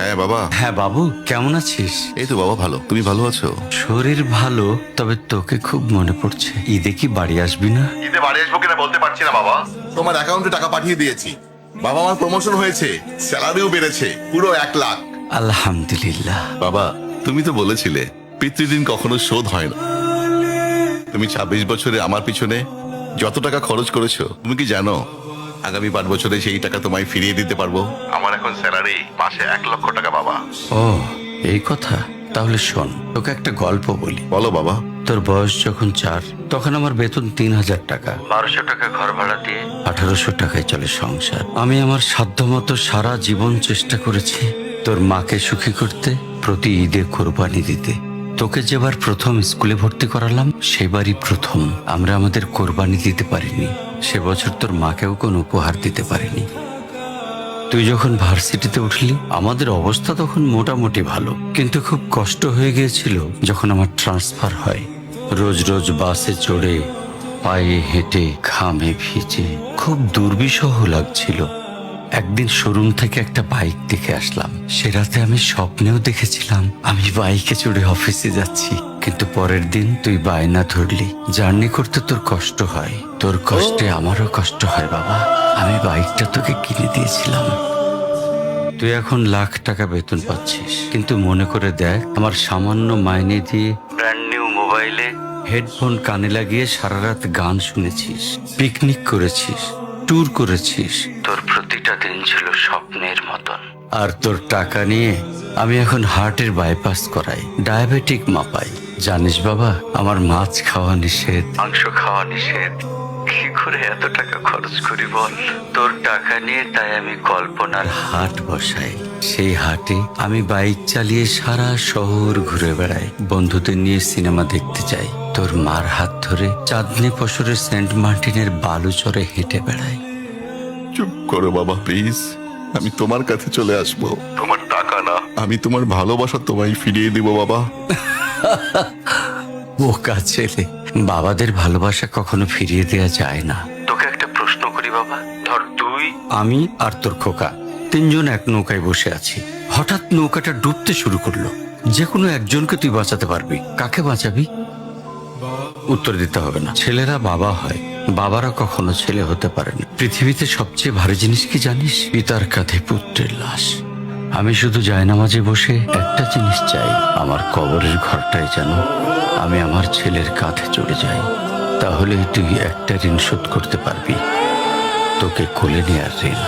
হ্যাঁ বাবা। হ্যাঁ বাবু, কেমন আছিস? এই তো বাবা ভালো, তুমি ভালো আছো? শরীর ভালো, তবে তোকে খুব মনে পড়ছে। ঈদে কি বাড়ি আসবি না? ঈদে বাড়ি আসবো কিনা বলতে পারছি না বাবা। তোমার অ্যাকাউন্টে টাকা পাঠিয়ে দিয়েছি বাবা, আমার প্রমোশন হয়েছে, স্যালারিও বেড়েছে, পুরো 1 লাখ। আলহামদুলিল্লাহ। বাবা তুমি তো বলেছিলে পিতৃদিন কখনো শোধ হয় না। তুমি 26 বছরে আমার পিছনে যত টাকা খরচ করেছো, তুমি কি জানো আগামী 5 বছরে সেই টাকা তোমায় ফিরিয়ে দিতে পারবো। আমার এখন স্যালারি মাসে 1 লক্ষ টাকা বাবা। ও, এই কথা। তাহলে শোন, তোকে একটা গল্প বলি। বলো বাবা। তোর বয়স যখন 4, তখন আমার বেতন 3000 টাকা। 1200 টাকা ঘর ভাড়া দিয়ে 1800 টাকায় চলে সংসার। আমি আমার সাধ্যমতো সারা জীবন চেষ্টা করেছি তোর মাকে সুখী করতে, প্রতি ঈদে কোরবানি দিতে। তোকে যেবার প্রথম স্কুলে ভর্তি করালাম, সেবারই প্রথম আমরা আমাদের কোরবানি দিতে পারিনি। সে বছর তোর মাকেও কোনো উপহার দিতে পারিনি। তুই যখন ভার্সিটিতে উঠলি, আমাদের অবস্থা তখন মোটামুটি ভালো, কিন্তু খুব কষ্ট হয়ে গিয়েছিল যখন আমার ট্রান্সফার হয়। রোজ রোজ বাসে চড়ে, পায়ে হেঁটে, ঘামে ভিজে খুব দুর্বিষহ লাগছিল। একদিন শোরুম থেকে একটা বাইক দেখে আসলাম। সে রাতে আমি স্বপ্নেও দেখেছিলাম আমি বাইকে চড়ে অফিসে যাচ্ছি। কিন্তু পরের দিন তুই বায়না ধরলি, জার্নি করতে তোর কষ্ট হয়। তোর কষ্টে আমারও কষ্ট হয় বাবা। আমি বাইকটা তোকে কিনে দিয়েছিলাম। তুই এখন লাখ টাকা বেতন পাচ্ছিস, কিন্তু মনে করে দেখ, আমার সামান্য মাইনে দিয়ে ব্র্যান্ড নিউ মোবাইলে হেডফোন কানে লাগিয়ে সারা রাত গান শুনেছিস, পিকনিক করেছিস, ট্যুর করেছিস। তোর প্রতিটা দিন ছিল স্বপ্নের মতন। আর তোর টাকা নিয়ে আমি এখন হার্টের বাইপাস করাই, ডায়াবেটিক মাপাই। জানিস বাবা, আমার মাছ খাওয়া নিষেধ, মাংস খাওয়া নিষেধ। কি করে এত টাকা খরচ করি বল? তোর টাকা নিয়ে তাই আমি কল্পনার হাট বসাই। সেই হাটে আমি বাইক চালিয়ে সারা শহর ঘুরে বেড়াই, বন্ধুদের নিয়ে সিনেমা দেখতে যাই, তোর মার হাত ধরে চাঁদনি পশরে সেন্ট মার্টিনের বালুচরে হেঁটে বেড়াই। চুপ করো বাবা প্লিজ, আমি তোমার কাছে চলে আসবো। তোমার টাকা না, আমি তোমার ভালোবাসা তোমায় ফিরিয়ে দিব বাবা। বোকা ছেলে, বাবাদের ভালোবাসা কখনো ফিরিয়ে দেয়া যায় না। তোকে একটা প্রশ্ন করি বাবা, ধর তুই, আমি আর তোর খোকা তিনজন এক নৌকায় বসে আছি। হঠাৎ নৌকাটা ডুবতে শুরু করলো। যে কোনো একজনকে তুই বাঁচাতে পারবি, কাকে বাঁচাবি? উত্তর দিতে হবে না। ছেলেরা বাবা হয়, বাবারা কখনো ছেলে হতে পারেনি। পৃথিবীতে সবচেয়ে ভারী জিনিস কি জানিস? পিতার কাঁধে পুত্রের লাশ। আমি শুধু জায়নামাজে বসে একটা জিনিস চাই, আমার কবরের ঘরটায় যেন আমি আমার ছেলের কাঁধে চড়ে যাই। তাহলে তুই একটা ঋণ শোধ করতে পারবি, তোকে কোলে নেয়ার ঋণ।